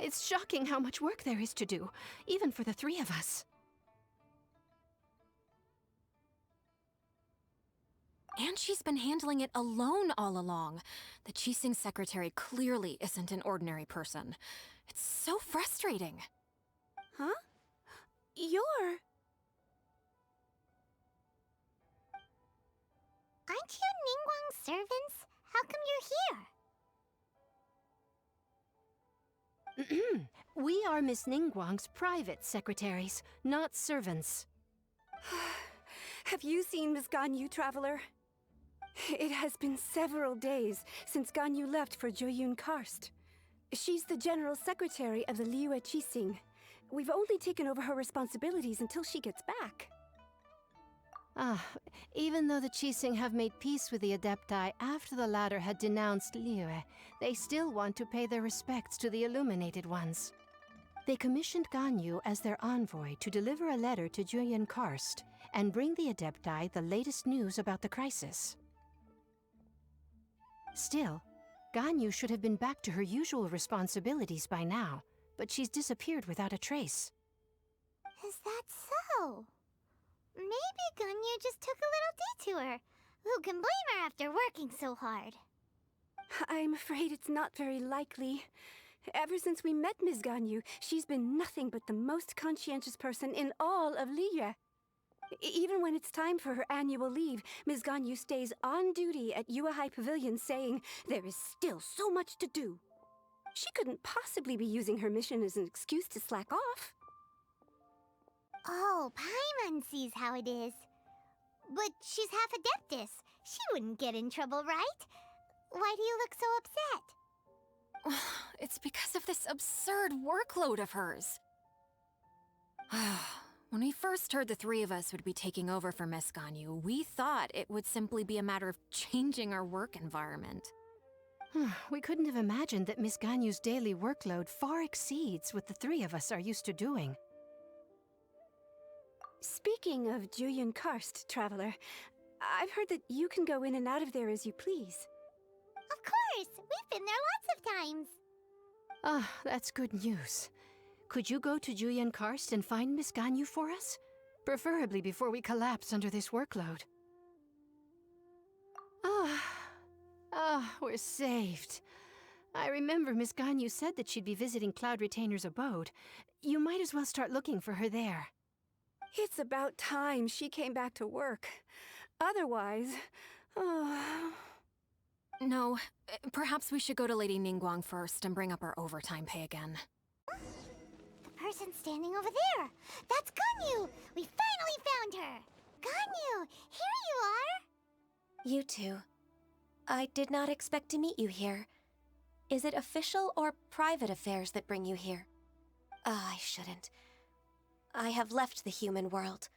It's shocking how much work there is to do, even for the three of us. And she's been handling it alone all along. The Qixing secretary clearly isn't an ordinary person. It's so frustrating. Huh? You're... Aren't you Nin Guan's servants? How come you're here? We are Miss Nin Guan's private secretaries, not servants. Have you seen Miss Gань Yuy, traveler? It has been several days since Gань Yuy left for Jueyun Karst. She's the general secretary of the Liyue Qixing. We've only taken over her responsibilities until she gets back. Even though the Qixing have made peace with the Adepti after the latter had denounced Liyue, they still want to pay their respects to the Illuminated Ones. They commissioned Gань Yuy as their envoy to deliver a letter to Jueyun Karst and bring the Adepti the latest news about the crisis. Still, Gань Yuy should have been back to her usual responsibilities by now, but she's disappeared without a trace. Is that so? Maybe Gань Yuy just took a little detour. Who can blame her after working so hard? I'm afraid it's not very likely. Ever since we met Ms. Gань Yuy, she's been nothing but the most conscientious person in all of Liyue. Even when it's time for her annual leave, Ms. Gань Yuy stays on duty at Yuehai Pavilion saying there is still so much to do. She couldn't possibly be using her mission as an excuse to slack off. Oh, Paimon sees how it is. But she's half Adeptus. She wouldn't get in trouble, right? Why do you look so upset? It's because of this absurd workload of hers. When we first heard the three of us would be taking over for Miss Gань Yuy, we thought it would simply be a matter of changing our work environment. We couldn't have imagined that Miss Gань Yuy's daily workload far exceeds what the three of us are used to doing. Speaking of Jueyun Karst, traveler, I've heard that you can go in and out of there as you please. Of course! We've been there lots of times! That's good news. Could you go to Jueyun Karst and find Miss Gань Yuy for us? Preferably before we collapse under this workload. We're saved. I remember Miss Gань Yuy said that she'd be visiting Cloud Retainer's abode. You might as well start looking for her there. It's about time she came back to work. Otherwise... No, perhaps we should go to Lady Nin Guan first and bring up our overtime pay again. The person standing over there! That's Gань Yuy! We finally found her! Gань Yuy, here you are! You two. I did not expect to meet you here. Is it official or private affairs that bring you here? I shouldn't. I have left the human world.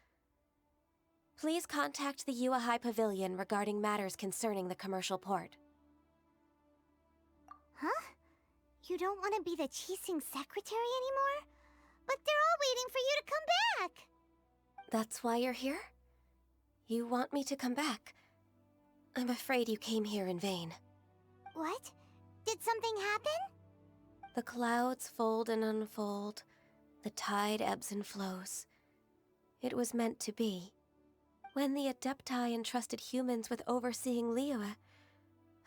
Please contact the Yuehai Pavilion regarding matters concerning the commercial port. Huh? You don't want to be the Qixing secretary anymore? But they're all waiting for you to come back! That's why you're here? You want me to come back? I'm afraid you came here in vain. What? Did something happen? The clouds fold and unfold. The tide ebbs and flows. It was meant to be. When the Adepti entrusted humans with overseeing Liyue,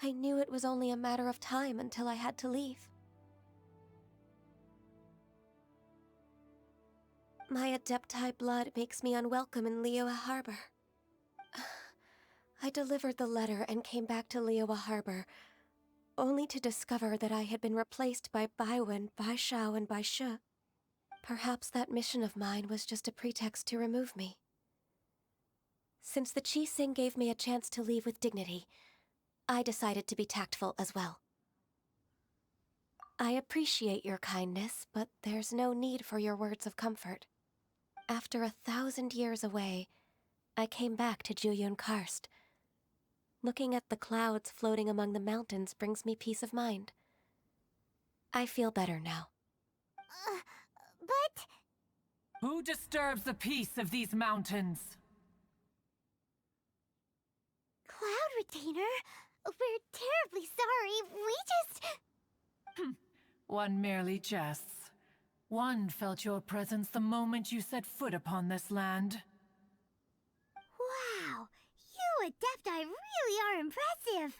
I knew it was only a matter of time until I had to leave. My Adepti blood makes me unwelcome in Liyue Harbor. I delivered the letter and came back to Liyue Harbor, only to discover that I had been replaced by Baiwen, Baishao, and Baishe. Perhaps that mission of mine was just a pretext to remove me. Since the Qixing gave me a chance to leave with dignity, I decided to be tactful as well. I appreciate your kindness, but there's no need for your words of comfort. After 1,000 years away, I came back to Jueyun Karst. Looking at the clouds floating among the mountains brings me peace of mind. I feel better now. But... Who disturbs the peace of these mountains? Cloud Retainer? We're terribly sorry. We just... One merely jests. One felt your presence the moment you set foot upon this land. Wow, you Adepti really are impressive.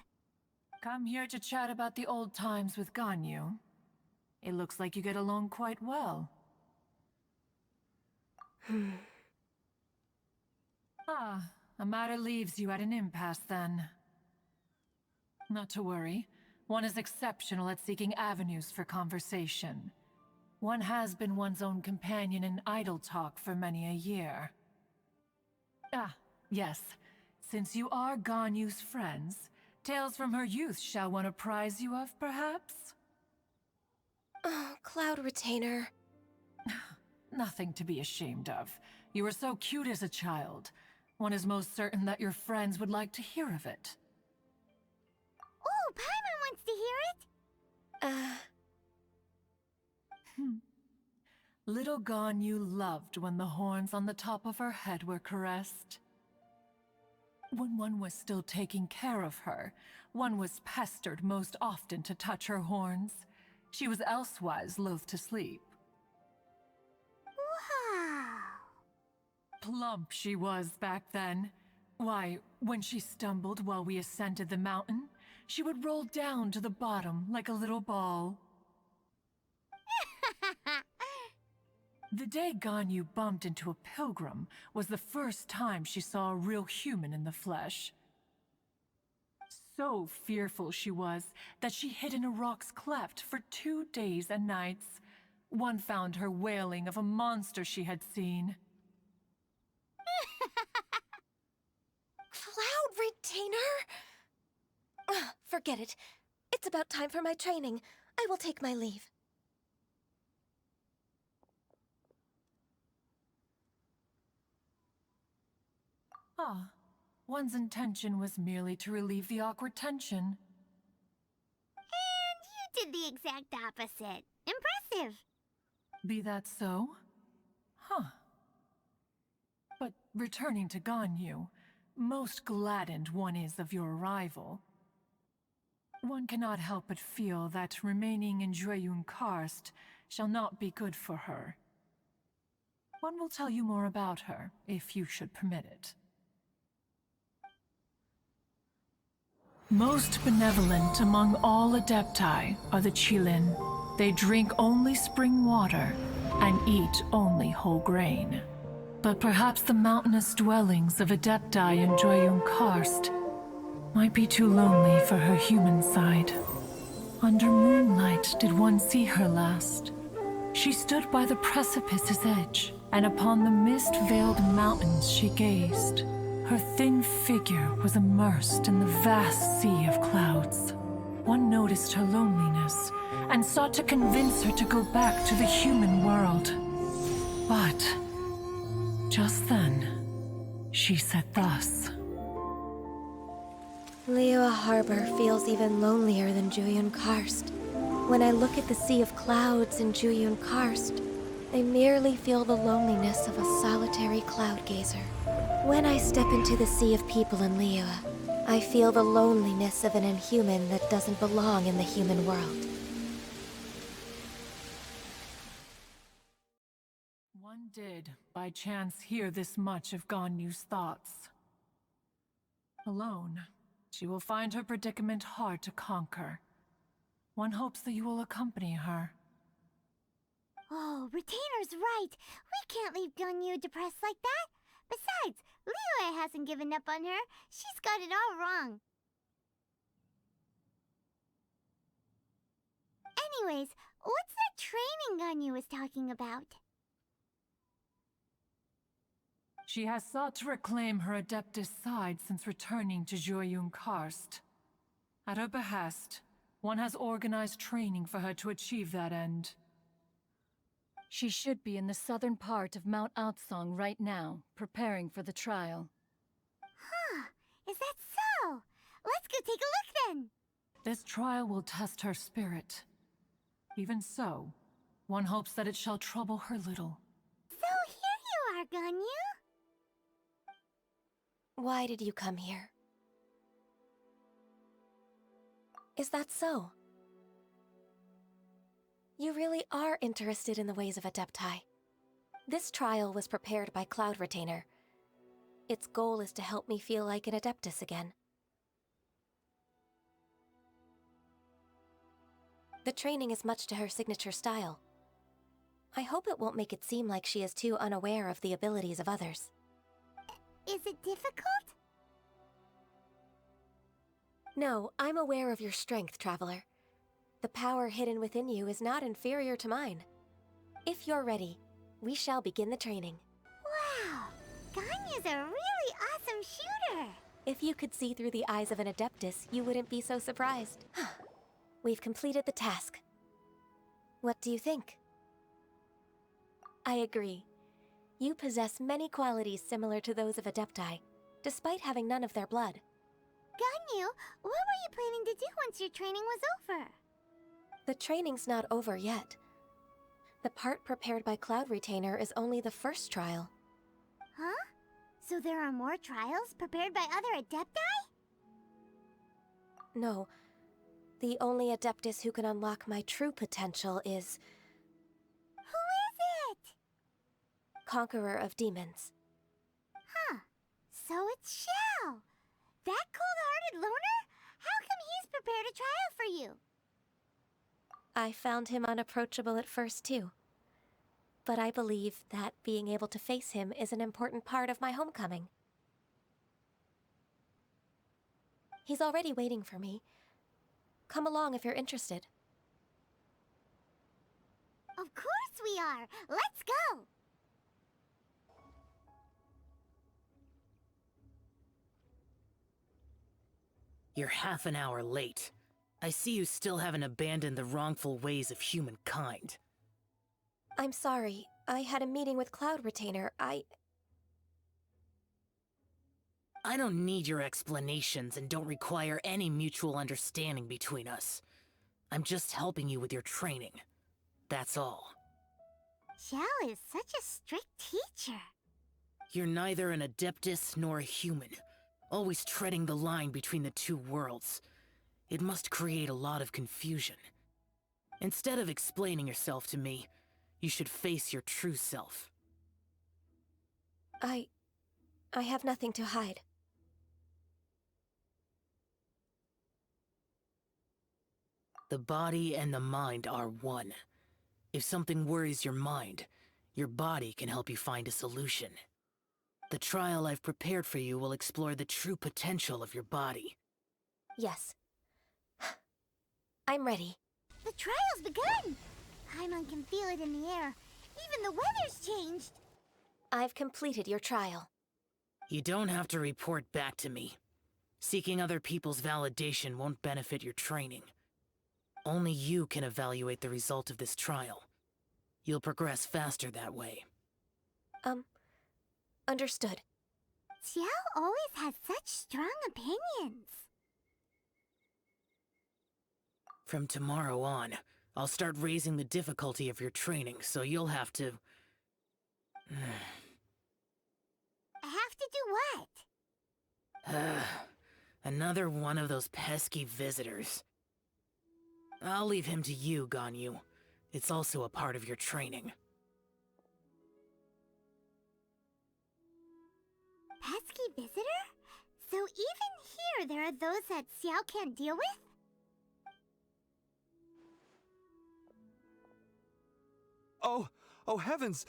Come here to chat about the old times with Gань Yuy. It looks like you get along quite well. A matter leaves you at an impasse then. Not to worry. One is exceptional at seeking avenues for conversation. One has been one's own companion in idle talk for many a year. Yes. Since you are Gань Yuy's friends, tales from her youth shall one apprise you of, perhaps? Oh, Cloud Retainer. Nothing to be ashamed of. You were so cute as a child. One is most certain that your friends would like to hear of it. Oh, Paimon wants to hear it. Little Gань Yuy loved when the horns on the top of her head were caressed. When one was still taking care of her, one was pestered most often to touch her horns. She was elsewise loath to sleep. Wow. Plump she was back then. Why, when she stumbled while we ascended the mountain, she would roll down to the bottom like a little ball. The day Gань Yuy bumped into a pilgrim was the first time she saw a real human in the flesh. So fearful she was that she hid in a rock's cleft for 2 days and nights. One found her wailing of a monster she had seen. Cloud Retainer? Forget it. It's about time for my training. I will take my leave. One's intention was merely to relieve the awkward tension. And you did the exact opposite. Impressive. Be that so? But returning to Gань Yuy, most gladdened one is of your arrival. One cannot help but feel that remaining in Jueyun Karst shall not be good for her. One will tell you more about her, if you should permit it. Most benevolent among all Adepti are the Qilin. They drink only spring water and eat only whole grain. But perhaps the mountainous dwellings of Adepti in Jueyun Karst might be too lonely for her human side. Under moonlight did one see her last. She stood by the precipice's edge, and upon the mist-veiled mountains she gazed. Her thin figure was immersed in the vast sea of clouds. One noticed her loneliness, and sought to convince her to go back to the human world. But just then, she said thus. Liyue Harbor feels even lonelier than Jueyun Karst. When I look at the sea of clouds in Jueyun Karst, I merely feel the loneliness of a solitary cloud gazer. When I step into the sea of people in Liyue, I feel the loneliness of an inhuman that doesn't belong in the human world. One did, by chance, hear this much of Gань Yuy's thoughts. Alone, she will find her predicament hard to conquer. One hopes that you will accompany her. Oh, Retainer's right. We can't leave Gань Yuy depressed like that. Besides, Liyue hasn't given up on her. She's got it all wrong. Anyways, what's that training Gань Yuy was talking about? She has sought to reclaim her Adeptus side since returning to Jueyun Karst. At her behest, one has organized training for her to achieve that end. She should be in the southern part of Mount Aotsong right now, preparing for the trial. Huh, is that so? Let's go take a look then! This trial will test her spirit. Even so, one hopes that it shall trouble her little. So here you are, Gань Yuy. Why did you come here? Is that so? You really are interested in the ways of Adepti. This trial was prepared by Cloud Retainer. Its goal is to help me feel like an Adeptus again. The training is much to her signature style. I hope it won't make it seem like she is too unaware of the abilities of others. Is it difficult? No, I'm aware of your strength, Traveler. The power hidden within you is not inferior to mine. If you're ready, we shall begin the training. Wow! Ganya's a really awesome shooter! If you could see through the eyes of an Adeptus, you wouldn't be so surprised. We've completed the task. What do you think? I agree. You possess many qualities similar to those of Adepti, despite having none of their blood. Ganyu, what were you planning to do once your training was over? The training's not over yet. The part prepared by Cloud Retainer is only the first trial. Huh? So there are more trials prepared by other Adepti? No. The only Adeptus who can unlock my true potential is... Who is it? Conqueror of Demons. Huh. So it's Xiao. That cold-hearted loner? How come he's prepared a trial for you? I found him unapproachable at first, too. But I believe that being able to face him is an important part of my homecoming. He's already waiting for me. Come along if you're interested. Of course we are! Let's go! You're half an hour late. I see you still haven't abandoned the wrongful ways of humankind. I'm sorry. I had a meeting with Cloud Retainer. I don't need your explanations and don't require any mutual understanding between us. I'm just helping you with your training. That's all. Xiao is such a strict teacher. You're neither an Adeptus nor a human, always treading the line between the two worlds. It must create a lot of confusion. Instead of explaining yourself to me, you should face your true self. I have nothing to hide. The body and the mind are one. If something worries your mind, your body can help you find a solution. The trial I've prepared for you will explore the true potential of your body. Yes. I'm ready. The trial's begun! Paimon can feel it in the air. Even the weather's changed. I've completed your trial. You don't have to report back to me. Seeking other people's validation won't benefit your training. Only you can evaluate the result of this trial. You'll progress faster that way. Understood. Xiao always has such strong opinions. From tomorrow on, I'll start raising the difficulty of your training, so you'll have to... Have to do what? Another one of those pesky visitors. I'll leave him to you, Ganyu. It's also a part of your training. Pesky visitor? So even here there are those that Xiao can't deal with? Oh heavens!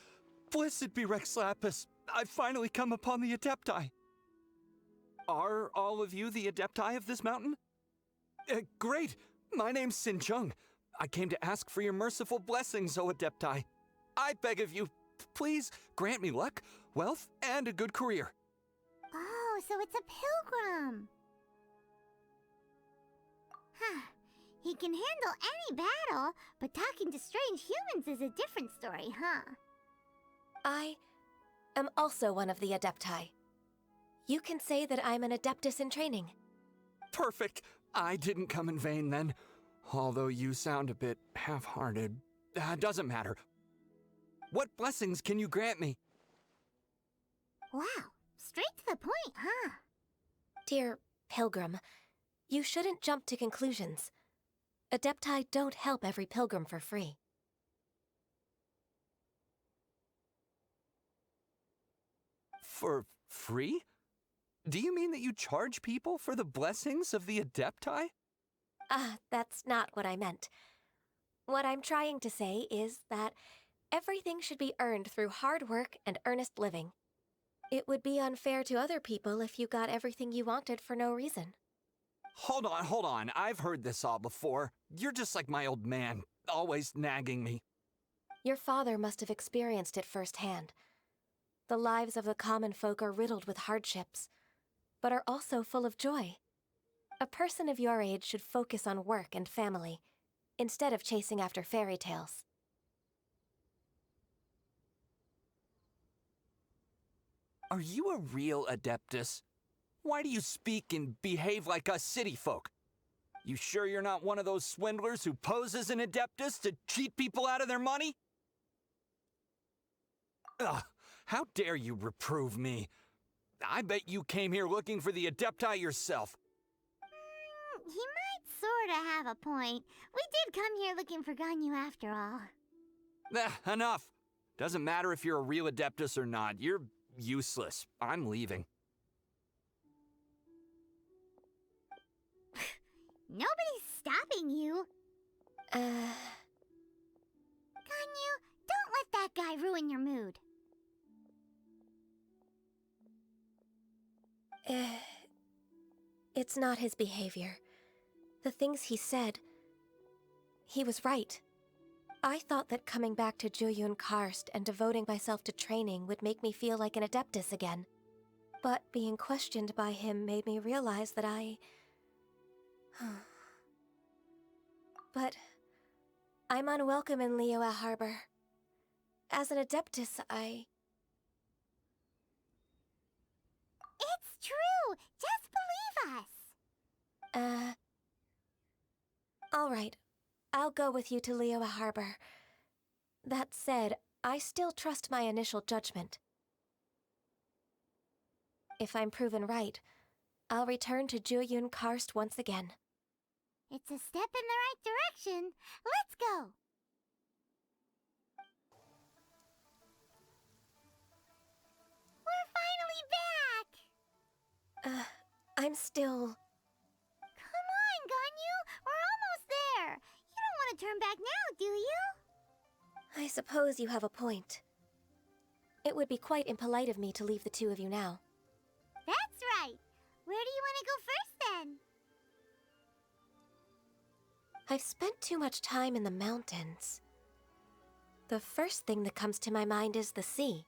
Blessed be Rex Lapis! I've finally come upon the Adepti! Are all of you the Adepti of this mountain? Great! My name's Sin Chung. I came to ask for your merciful blessings, O Adepti. I beg of you, please grant me luck, wealth, and a good career. Oh, so it's a pilgrim. Huh. He can handle any battle, but talking to strange humans is a different story, huh? I am also one of the Adepti. You can say that I'm an Adeptus in training. Perfect. I didn't come in vain then. Although you sound a bit half-hearted. Doesn't matter. What blessings can you grant me? Wow, straight to the point, huh? Dear Pilgrim, you shouldn't jump to conclusions. Adepti don't help every pilgrim for free. For free? Do you mean that you charge people for the blessings of the Adepti? That's not what I meant. What I'm trying to say is that everything should be earned through hard work and earnest living. It would be unfair to other people if you got everything you wanted for no reason. Hold on. I've heard this all before. You're just like my old man, always nagging me. Your father must have experienced it firsthand. The lives of the common folk are riddled with hardships, but are also full of joy. A person of your age should focus on work and family, instead of chasing after fairy tales. Are you a real Adeptus? Why do you speak and behave like us city folk? You sure you're not one of those swindlers who poses an Adeptus to cheat people out of their money? Ugh, how dare you reprove me? I bet you came here looking for the Adepti yourself. He might sorta have a point. We did come here looking for Gань Юй after all. Enough. Doesn't matter if you're a real Adeptus or not. You're useless. I'm leaving. Nobody's stopping you. Gань Юй, don't let that guy ruin your mood. It's not his behavior. The things he said, he was right. I thought that coming back to Jueyun Karst and devoting myself to training would make me feel like an Adeptus again. But being questioned by him made me realize that But I'm unwelcome in Liyue Harbor. As an Adeptus, It's true! Just believe us! All right. I'll go with you to Liyue Harbor. That said, I still trust my initial judgment. If I'm proven right, I'll return to Jueyun Karst once again. It's a step in the right direction. Let's go! We're finally back! I'm still... Come on, Gань Юй! We're almost there! You don't want to turn back now, do you? I suppose you have a point. It would be quite impolite of me to leave the two of you now. That's right! Where do you want to go first, then? I've spent too much time in the mountains. The first thing that comes to my mind is the sea.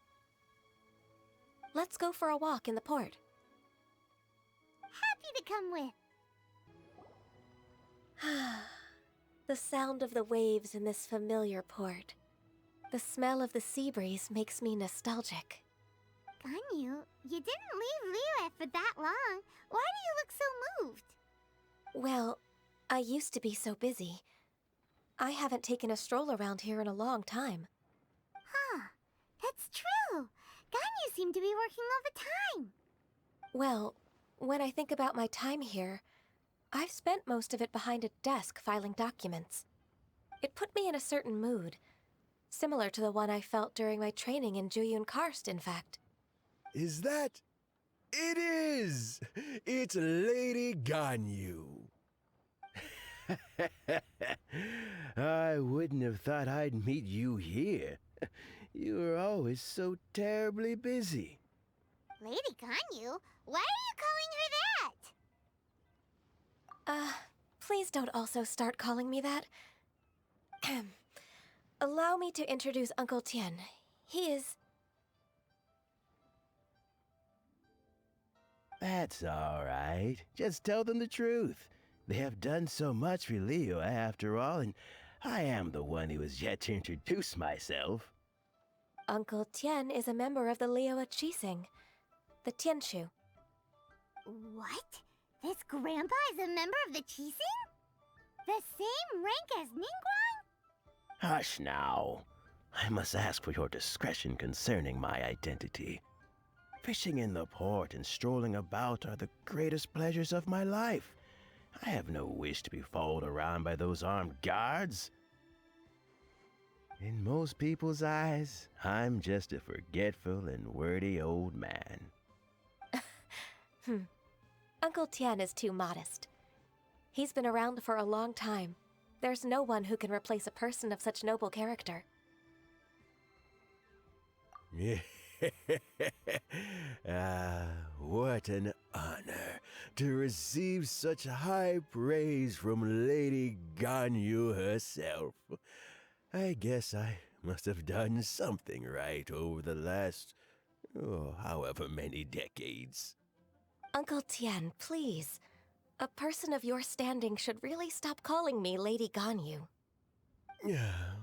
Let's go for a walk in the port. Happy to come with. The sound of the waves in this familiar port. The smell of the sea breeze makes me nostalgic. Gань Юй, you didn't leave Liyue for that long. Why do you look so moved? Well, I used to be so busy. I haven't taken a stroll around here in a long time. Huh, that's true. Gань Юy seemed to be working all the time. Well, when I think about my time here, I've spent most of it behind a desk filing documents. It put me in a certain mood, similar to the one I felt during my training in Jueyun Karst, in fact. Is that... It is! It's Lady Gань Юй. I wouldn't have thought I'd meet you here. You were always so terribly busy. Lady Gань Юy? Why are you calling her that? Please don't also start calling me that. Allow me to introduce Uncle Tian. He is... That's all right. Just tell them the truth. They have done so much for Liyue after all, and I am the one who has yet to introduce myself. Uncle Tian is a member of the Liyue Qixing, the Tianshu. What? This grandpa is a member of the Qixing? The same rank as Nin Guan? Hush now. I must ask for your discretion concerning my identity. Fishing in the port and strolling about are the greatest pleasures of my life. I have no wish to be followed around by those armed guards. In most people's eyes, I'm just a forgetful and wordy old man. Uncle Tian is too modest. He's been around for a long time. There's no one who can replace a person of such noble character. What an honor to receive such high praise from Lady Gань Yuy herself. I guess I must have done something right over the last, however many decades. Uncle Tian, please. A person of your standing should really stop calling me Lady Gань Yuy.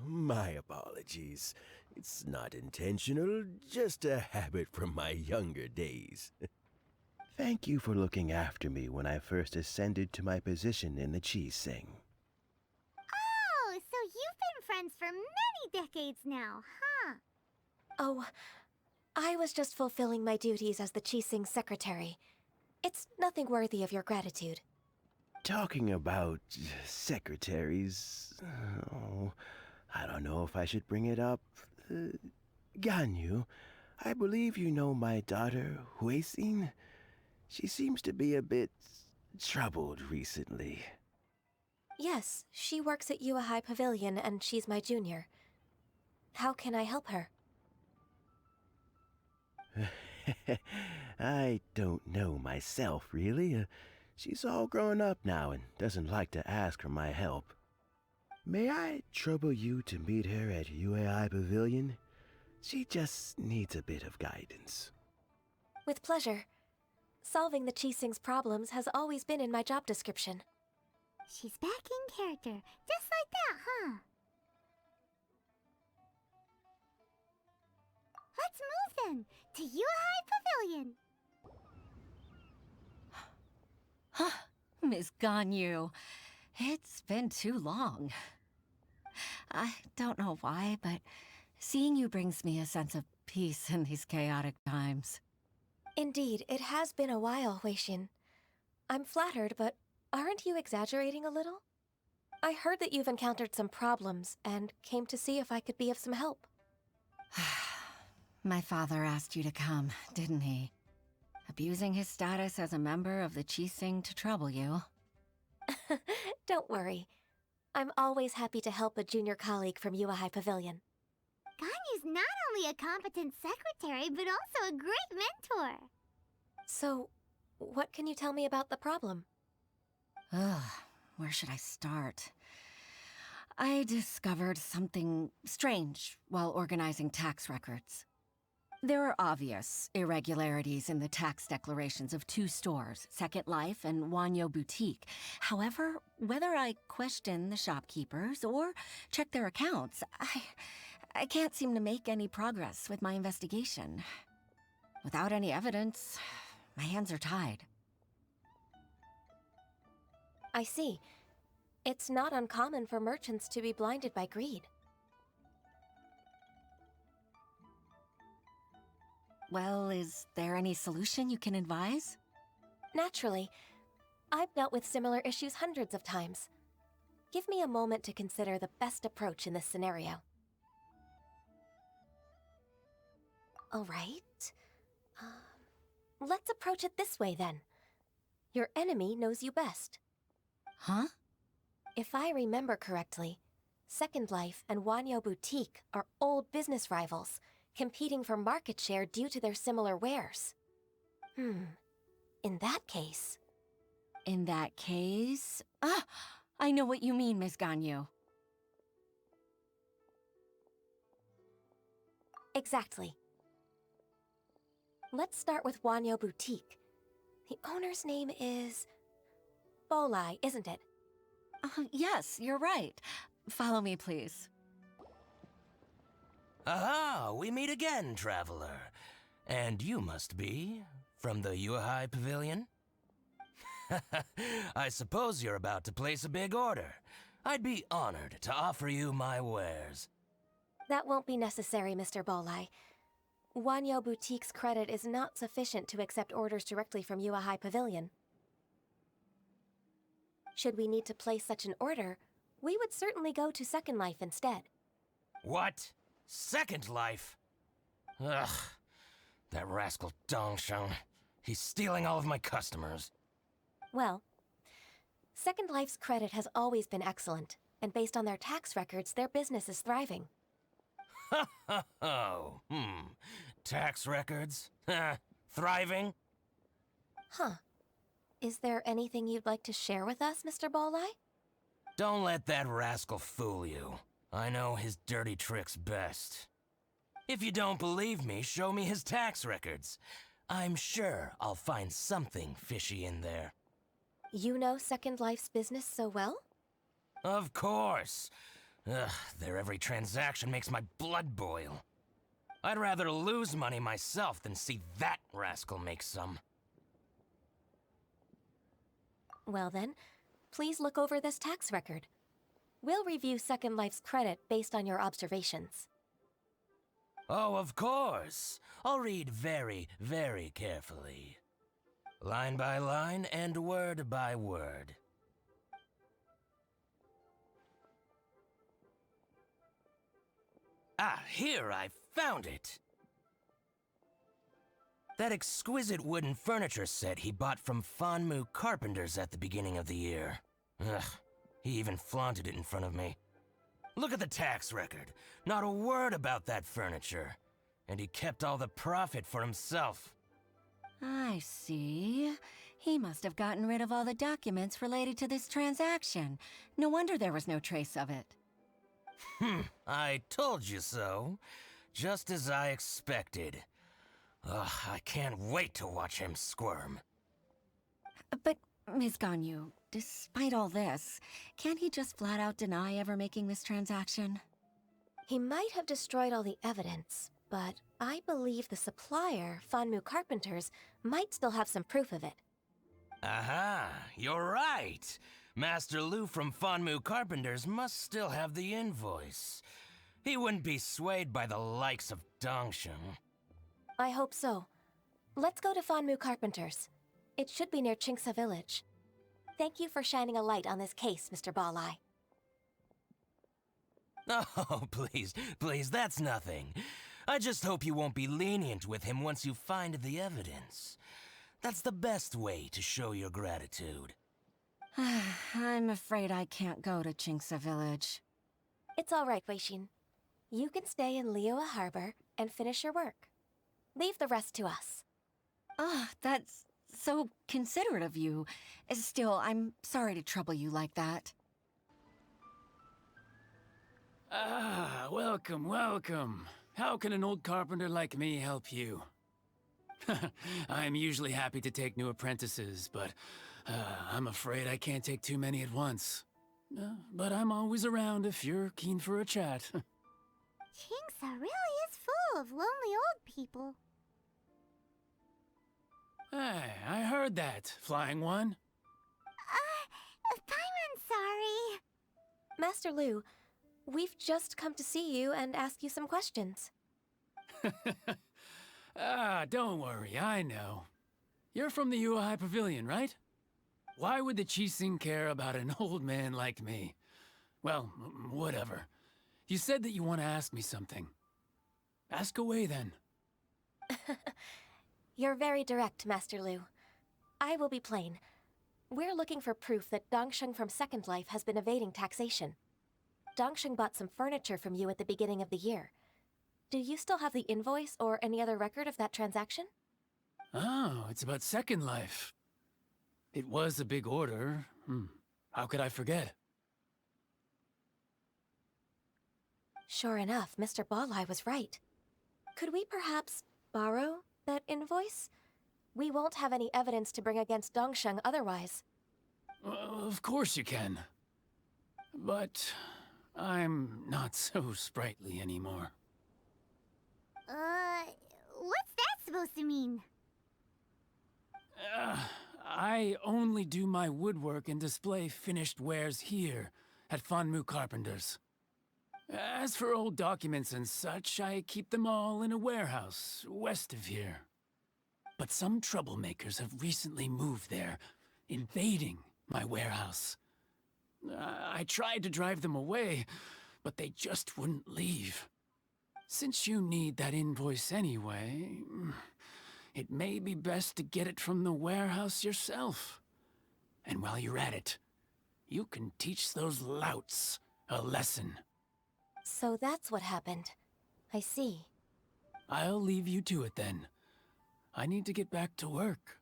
My apologies. It's not intentional, just a habit from my younger days. Thank you for looking after me when I first ascended to my position in the Qixing. Oh, so you've been friends for many decades now, huh? Oh, I was just fulfilling my duties as the Qixing secretary. It's nothing worthy of your gratitude. Talking about secretaries, I don't know if I should bring it up. Gань Yuy, I believe you know my daughter, Huixin. She seems to be a bit troubled recently. Yes, she works at Yuehai Pavilion and she's my junior. How can I help her? I don't know myself, really. She's all grown up now and doesn't like to ask for my help. May I trouble you to meet her at Yuehai Pavilion? She just needs a bit of guidance. With pleasure. Solving the Qixing's problems has always been in my job description. She's back in character, just like that, huh? Let's move then, to Yuehai Pavilion. Miss Gань Yuy, it's been too long. I don't know why, but seeing you brings me a sense of peace in these chaotic times. Indeed, it has been a while, Huixin. I'm flattered, but aren't you exaggerating a little? I heard that you've encountered some problems and came to see if I could be of some help. My father asked you to come, didn't he? Abusing his status as a member of the Qixing to trouble you. Don't worry. I'm always happy to help a junior colleague from Yuehai Pavilion. Ganyu's not only a competent secretary, but also a great mentor. So, what can you tell me about the problem? Ugh, where should I start? I discovered something strange while organizing tax records. There are obvious irregularities in the tax declarations of two stores, Second Life and Wanyo Boutique. However, whether I question the shopkeepers or check their accounts, I can't seem to make any progress with my investigation. Without any evidence, my hands are tied. I see. It's not uncommon for merchants to be blinded by greed. Well, is there any solution you can advise? Naturally. I've dealt with similar issues hundreds of times. Give me a moment to consider the best approach in this scenario. All right. Let's approach it this way, then. Your enemy knows you best. Huh? If I remember correctly, Second Life and Wanyo Boutique are old business rivals, competing for market share due to their similar wares. In that case... In that case... I know what you mean, Miss Gань Yuy. Exactly. Let's start with Wanyo Boutique. The owner's name is... Bolai, isn't it? Yes, you're right. Follow me, please. Aha! We meet again, traveler. And you must be from the Yuehai Pavilion? I suppose you're about to place a big order. I'd be honored to offer you my wares. That won't be necessary, Mr. Bolai. Wanyo Boutique's credit is not sufficient to accept orders directly from Yuehai Pavilion. Should we need to place such an order, we would certainly go to Second Life instead. What? Second Life? Ugh. That rascal Dongsheng. He's stealing all of my customers. Well, Second Life's credit has always been excellent, and based on their tax records, their business is thriving. Oh, tax records? Thriving? Huh. Is there anything you'd like to share with us, Mr. Balleye? Don't let that rascal fool you. I know his dirty tricks best. If you don't believe me, show me his tax records. I'm sure I'll find something fishy in there. You know Second Life's business so well? Of course. Ugh, their every transaction makes my blood boil. I'd rather lose money myself than see that rascal make some. Well then, please look over this tax record. We'll review Second Life's credit based on your observations. Oh, of course. I'll read very, very carefully. Line by line and word by word. Ah, here, I found it! That exquisite wooden furniture set he bought from Fanmu Carpenters at the beginning of the year. Ugh, he even flaunted it in front of me. Look at the tax record. Not a word about that furniture. And he kept all the profit for himself. I see. He must have gotten rid of all the documents related to this transaction. No wonder there was no trace of it. I told you so. Just as I expected. Ugh, I can't wait to watch him squirm. But, Ms. Ganyu, despite all this, can't he just flat out deny ever making this transaction? He might have destroyed all the evidence, but I believe the supplier, Fanmu Carpenters, might still have some proof of it. Aha, you're right. Master Lu from Fanmu Carpenters must still have the invoice. He wouldn't be swayed by the likes of Dongsheng. I hope so. Let's go to Fanmu Carpenters. It should be near Chingsa Village. Thank you for shining a light on this case, Mr. Balleye. Oh, please, that's nothing. I just hope you won't be lenient with him once you find the evidence. That's the best way to show your gratitude. I'm afraid I can't go to Chingsa Village. It's all right, Weixin. You can stay in Liyue Harbor and finish your work. Leave the rest to us. That's so considerate of you. Still, I'm sorry to trouble you like that. Welcome, welcome. How can an old carpenter like me help you? I'm usually happy to take new apprentices, but I'm afraid I can't take too many at once. But I'm always around if you're keen for a chat. Chingsa really is full of lonely old people. Hey, I heard that, Flying One. Paimon, sorry. Master Lu, we've just come to see you and ask you some questions. Don't worry, I know. You're from the Yuehai Pavilion, right? Why would the Qixing care about an old man like me? Well, whatever. You said that you want to ask me something. Ask away, then. You're very direct, Master Lu. I will be plain. We're looking for proof that Dongsheng from Second Life has been evading taxation. Dongsheng bought some furniture from you at the beginning of the year. Do you still have the invoice or any other record of that transaction? Oh, it's about Second Life. It was a big order. How could I forget? Sure enough, Mr. Balleye was right. Could we perhaps borrow that invoice? We won't have any evidence to bring against Dongsheng otherwise. Of course you can. But I'm not so sprightly anymore. What's that supposed to mean? I only do my woodwork and display finished wares here at Fanmu Carpenters. As for old documents and such, I keep them all in a warehouse west of here. But some troublemakers have recently moved there, invading my warehouse. I tried to drive them away, but they just wouldn't leave. Since you need that invoice anyway, it may be best to get it from the warehouse yourself. And while you're at it, you can teach those louts a lesson. So that's what happened. I see. I'll leave you to it then. I need to get back to work.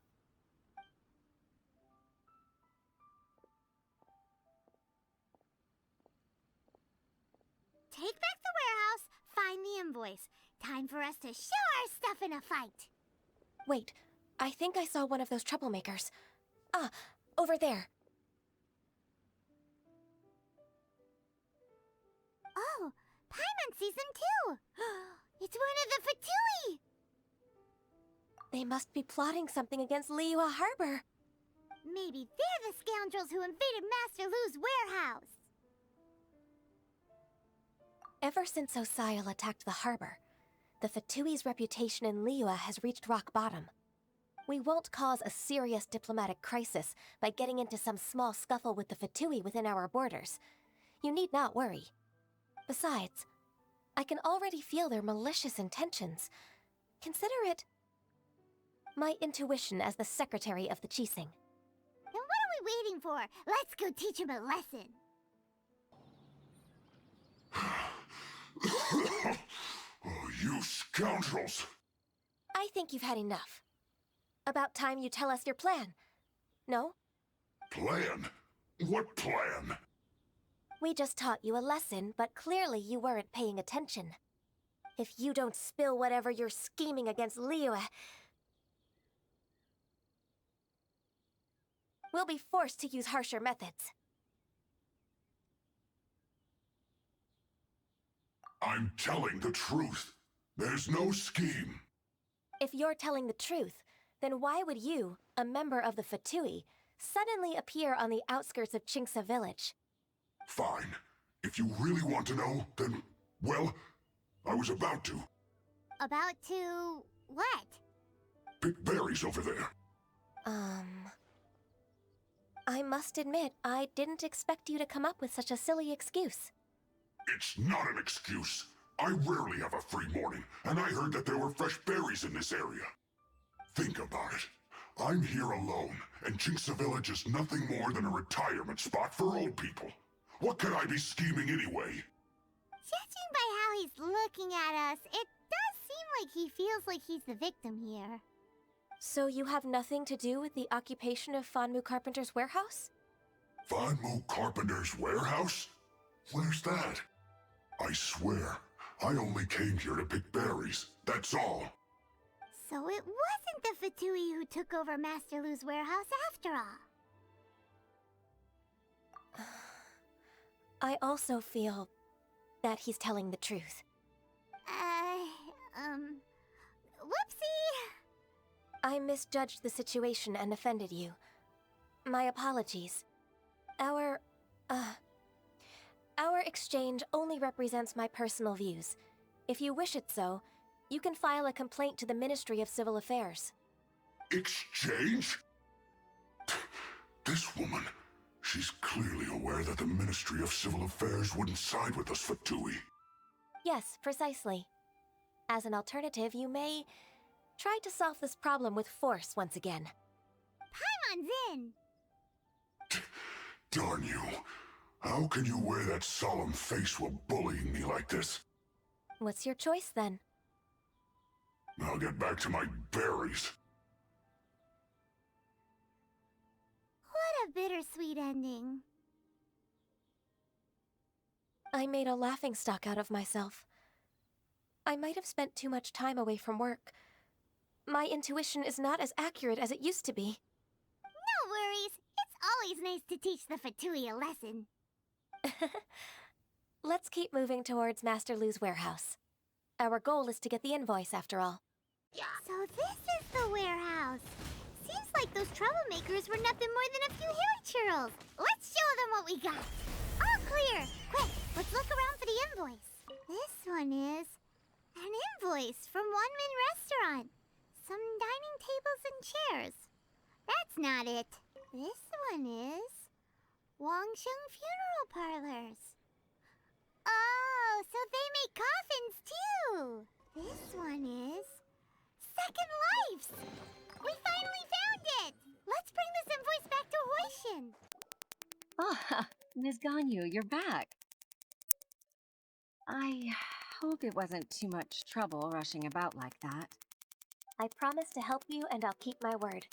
Take back the warehouse, find the invoice. Time for us to show our stuff in a fight. Wait, I think I saw one of those troublemakers. Ah, over there. Oh, Paimon sees them too. It's one of the Fatui. They must be plotting something against Liyue Harbor. Maybe they're the scoundrels who invaded Master Lu's warehouse. Ever since Osial attacked the harbor, the Fatui's reputation in Liyue has reached rock bottom. We won't cause a serious diplomatic crisis by getting into some small scuffle with the Fatui within our borders. You need not worry. Besides, I can already feel their malicious intentions. Consider it my intuition as the secretary of the Qixing. Then what are we waiting for? Let's go teach him a lesson. Oh, you scoundrels! I think you've had enough. About time you tell us your plan. No? Plan? What plan? We just taught you a lesson, but clearly you weren't paying attention. If you don't spill whatever you're scheming against Liyue, we'll be forced to use harsher methods. I'm telling the truth. There's no scheme. If you're telling the truth, then why would you, a member of the Fatui, suddenly appear on the outskirts of Qingce village? Fine. If you really want to know, then, well, I was about to. About to... what? Pick berries over there. I must admit, I didn't expect you to come up with such a silly excuse. It's not an excuse. I rarely have a free morning, and I heard that there were fresh berries in this area. Think about it. I'm here alone, and Qingce Village is nothing more than a retirement spot for old people. What could I be scheming anyway? Judging by how he's looking at us, it does seem like he feels like he's the victim here. So you have nothing to do with the occupation of Fanmu Carpenter's warehouse? Fanmu Carpenter's warehouse? Where's that? I swear, I only came here to pick berries, that's all. So it wasn't the Fatui who took over Master Lu's warehouse after all. I also feel that he's telling the truth. Whoopsie! I misjudged the situation and offended you. My apologies. Our exchange only represents my personal views. If you wish it so, you can file a complaint to the Ministry of Civil Affairs. Exchange? This woman, she's clearly aware that the Ministry of Civil Affairs wouldn't side with us Fatui. Yes, precisely. As an alternative, you may try to solve this problem with force once again. Paimon's in! Darn you. How can you wear that solemn face while bullying me like this? What's your choice, then? I'll get back to my berries. What a bittersweet ending. I made a laughingstock out of myself. I might have spent too much time away from work. My intuition is not as accurate as it used to be. No worries. It's always nice to teach the Fatui a lesson. Let's keep moving towards Master Lu's warehouse. Our goal is to get the invoice, after all. So this is the warehouse. Seems like those troublemakers were nothing more than a few hilly churls. Let's show them what we got. All clear. Quick, let's look around for the invoice. This one is an invoice from One Min Restaurant. Some dining tables and chairs. That's not it. This one is Wangsheng Funeral Parlors. Oh, so they make coffins too! This one is... Second Life's! We finally found it! Let's bring this invoice back to Hoishin! Oh, Ms. Ganyu, you're back. I hope it wasn't too much trouble rushing about like that. I promise to help you and I'll keep my word.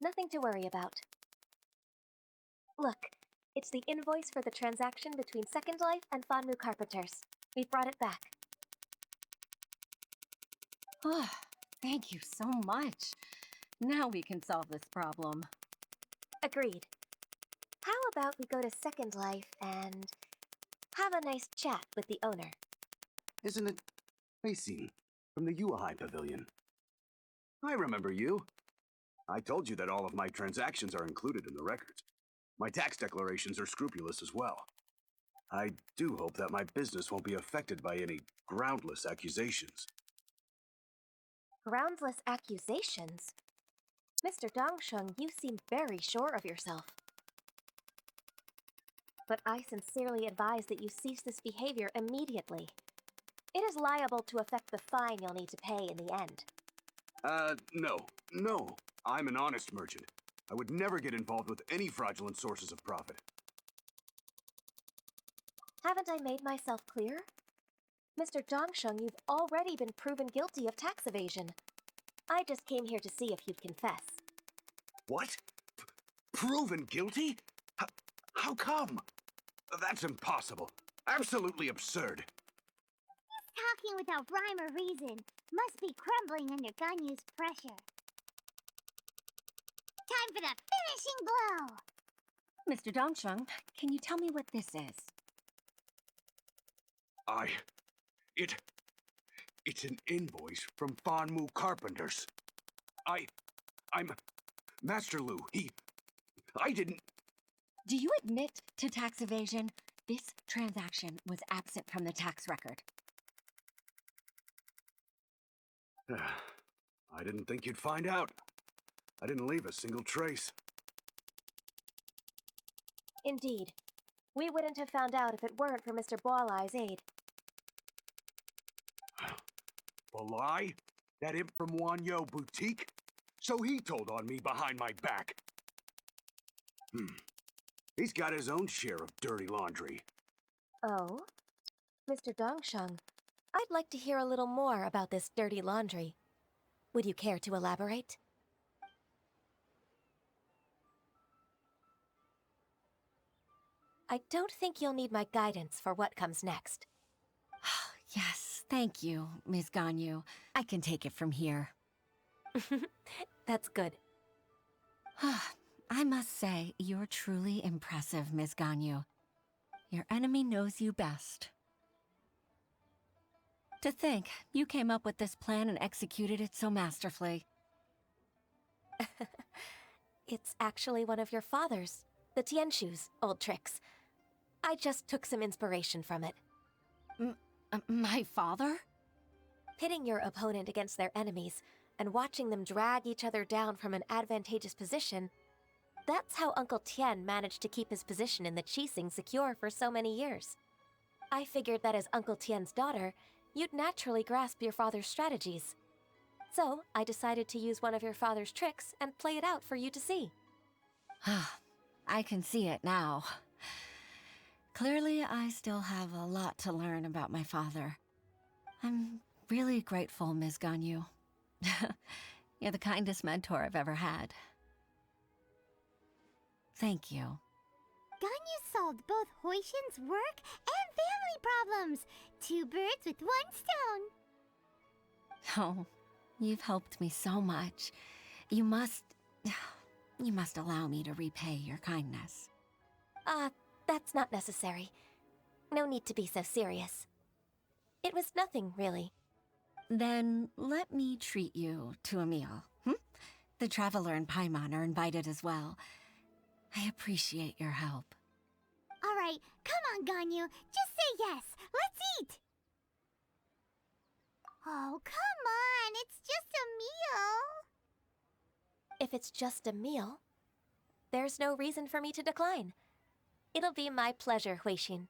Nothing to worry about. Look, it's the invoice for the transaction between Second Life and Fanmu Carpenters. We've brought it back. Oh, thank you so much. Now we can solve this problem. Agreed. How about we go to Second Life and have a nice chat with the owner? Isn't it Facing from the Yuahai Pavilion? I remember you. I told you that all of my transactions are included in the records. My tax declarations are scrupulous as well. I do hope that my business won't be affected by any groundless accusations. Groundless accusations? Mr. Dongsheng, you seem very sure of yourself. But I sincerely advise that you cease this behavior immediately. It is liable to affect the fine you'll need to pay in the end. No. I'm an honest merchant. I would never get involved with any fraudulent sources of profit. Haven't I made myself clear? Mr. Dongsheng, you've already been proven guilty of tax evasion. I just came here to see if you'd confess. What? Proven guilty? How come? That's impossible. Absolutely absurd. He's talking without rhyme or reason. Must be crumbling under Ganyu's pressure. Time for the finishing blow! Mr. Dongsheng, can you tell me what this is? It's an invoice from Fanmu Carpenters. I'm Master Lu. I didn't... Do you admit to tax evasion? This transaction was absent from the tax record. I didn't think you'd find out. I didn't leave a single trace. Indeed. We wouldn't have found out if it weren't for Mr. Boalai's aid. Balai? That imp from Wanyo Boutique? So he told on me behind my back. He's got his own share of dirty laundry. Oh? Mr. Dongsheng, I'd like to hear a little more about this dirty laundry. Would you care to elaborate? I don't think you'll need my guidance for what comes next. Yes, thank you, Ms. Ganyu. I can take it from here. That's good. I must say, you're truly impressive, Ms. Ganyu. Your enemy knows you best. To think, you came up with this plan and executed it so masterfully. It's actually one of your father's, the Tianshu's, old tricks. I just took some inspiration from it. My father? Pitting your opponent against their enemies and watching them drag each other down from an advantageous position, that's how Uncle Tian managed to keep his position in the Qixing secure for so many years. I figured that as Uncle Tian's daughter, you'd naturally grasp your father's strategies. So, I decided to use one of your father's tricks and play it out for you to see. I can see it now. Clearly, I still have a lot to learn about my father. I'm really grateful, Ms. Ganyu. You're the kindest mentor I've ever had. Thank you. Ganyu solved both Hoishin's work and family problems. 2 birds with 1 stone. Oh, you've helped me so much. You must allow me to repay your kindness. That's not necessary. No need to be so serious. It was nothing, really. Then let me treat you to a meal. The Traveler and Paimon are invited as well. I appreciate your help. All right, come on, Ganyu. Just say yes. Let's eat. Oh, come on. It's just a meal. If it's just a meal, there's no reason for me to decline. It'll be my pleasure, Huixin.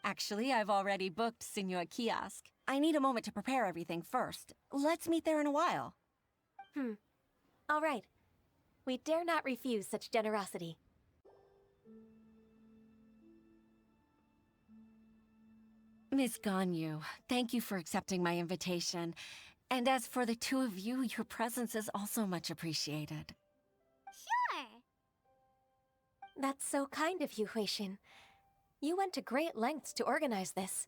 Actually, I've already booked Senua Kiosk. I need a moment to prepare everything first. Let's meet there in a while. All right. We dare not refuse such generosity. Miss Ganyu, thank you for accepting my invitation. And as for the two of you, your presence is also much appreciated. Sure. That's so kind of you, Huixin. You went to great lengths to organize this.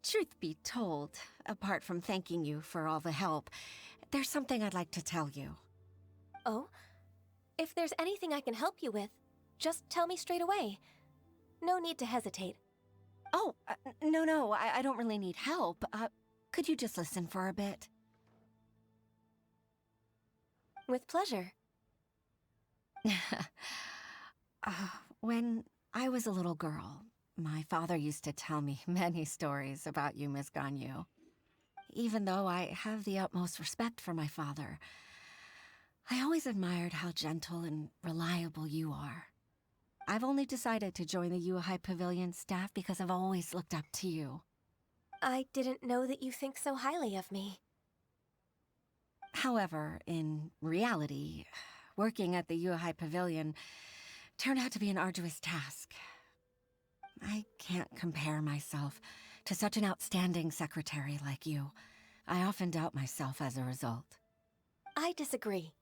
Truth be told, apart from thanking you for all the help, there's something I'd like to tell you. Oh? If there's anything I can help you with, just tell me straight away. No need to hesitate. Oh, no, I don't really need help. Could you just listen for a bit? With pleasure. When I was a little girl, my father used to tell me many stories about you, Miss Ganyu. Even though I have the utmost respect for my father, I always admired how gentle and reliable you are. I've only decided to join the Yuhai Pavilion staff because I've always looked up to you. I didn't know that you think so highly of me. However, in reality, working at the Yuhai Pavilion turned out to be an arduous task. I can't compare myself to such an outstanding secretary like you. I often doubt myself as a result. I disagree.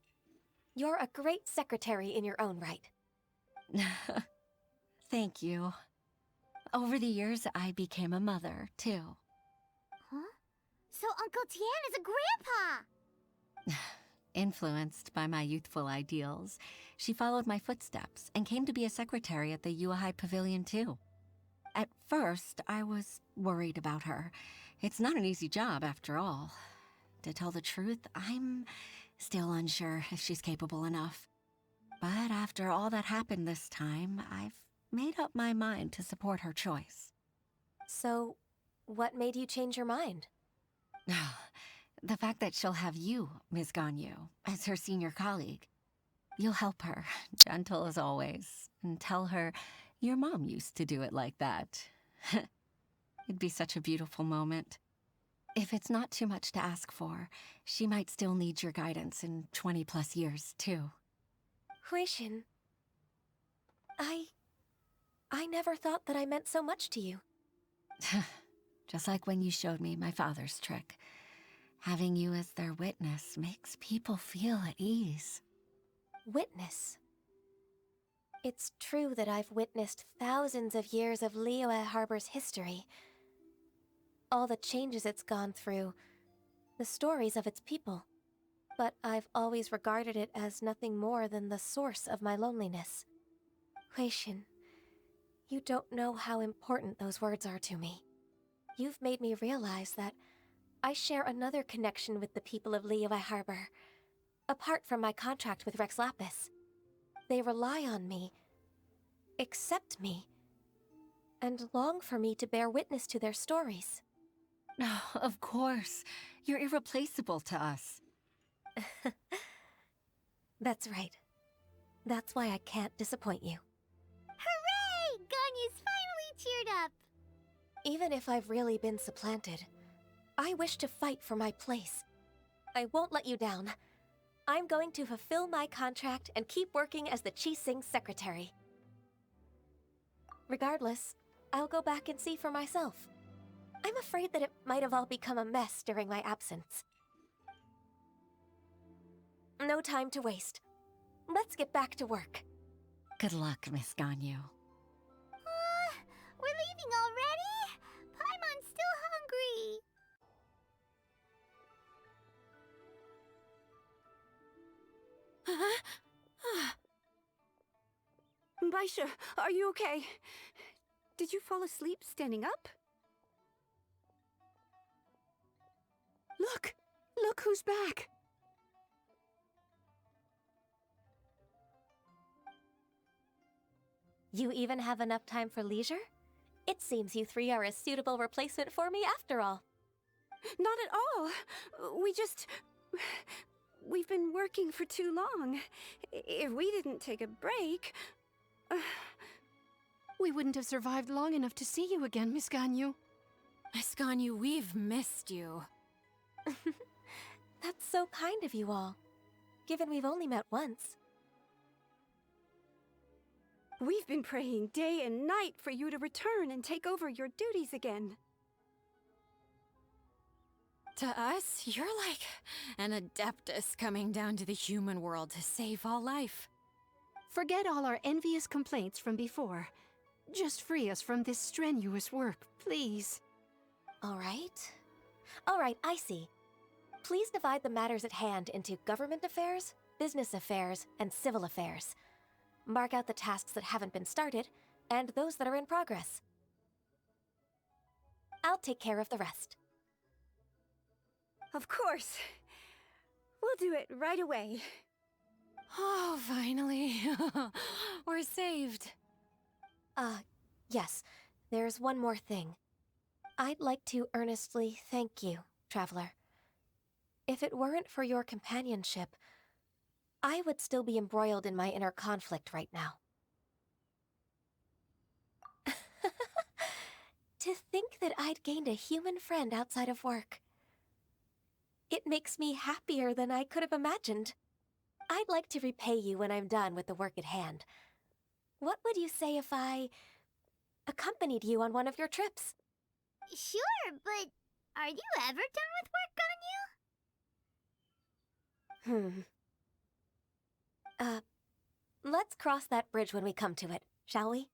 You're a great secretary in your own right. Thank you. Over the years, I became a mother, too. Huh? So Uncle Tian is a grandpa! Influenced by my youthful ideals, she followed my footsteps and came to be a secretary at the Yuhai Pavilion, too. At first, I was worried about her. It's not an easy job, after all. To tell the truth, I'm still unsure if she's capable enough. But after all that happened this time, I've made up my mind to support her choice. So, what made you change your mind? The fact that she'll have you, Ms. Ganyu, as her senior colleague. You'll help her, gentle as always, and tell her your mom used to do it like that. It'd be such a beautiful moment. If it's not too much to ask for, she might still need your guidance in 20+ years, too. Huixin, I never thought that I meant so much to you. Just like when you showed me my father's trick. Having you as their witness makes people feel at ease. Witness? It's true that I've witnessed thousands of years of Liyue Harbor's history. All the changes it's gone through, the stories of its people. But I've always regarded it as nothing more than the source of my loneliness. Huixin, you don't know how important those words are to me. You've made me realize that I share another connection with the people of Liyue Harbor, apart from my contract with Rex Lapis. They rely on me, accept me, and long for me to bear witness to their stories. Oh, of course. You're irreplaceable to us. That's right. That's why I can't disappoint you. Hooray! Ganyu's finally cheered up! Even if I've really been supplanted, I wish to fight for my place. I won't let you down. I'm going to fulfill my contract and keep working as the Qixing secretary. Regardless, I'll go back and see for myself. I'm afraid that it might have all become a mess during my absence. No time to waste. Let's get back to work. Good luck, Miss Ganyu. We're leaving already? Paimon's still hungry. Baisha, are you okay? Did you fall asleep standing up? Look! Look who's back! You even have enough time for leisure? It seems you three are a suitable replacement for me after all. Not at all. We've been working for too long. If we didn't take a break, We wouldn't have survived long enough to see you again, Miss Ganyu. Miss Ganyu, we've missed you. That's so kind of you all, given we've only met once. We've been praying day and night for you to return and take over your duties again. To us, you're like an Adeptus coming down to the human world to save all life. Forget all our envious complaints from before. Just free us from this strenuous work, please. All right, I see. Please divide the matters at hand into government affairs, business affairs, and civil affairs. Mark out the tasks that haven't been started, and those that are in progress. I'll take care of the rest. Of course. We'll do it right away. Oh, finally. We're saved. Yes. There's one more thing. I'd like to earnestly thank you, Traveler. If it weren't for your companionship, I would still be embroiled in my inner conflict right now. To think that I'd gained a human friend outside of work. It makes me happier than I could have imagined. I'd like to repay you when I'm done with the work at hand. What would you say if I accompanied you on one of your trips? Sure, but are you ever done with work, Ganyu? Let's cross that bridge when we come to it, shall we?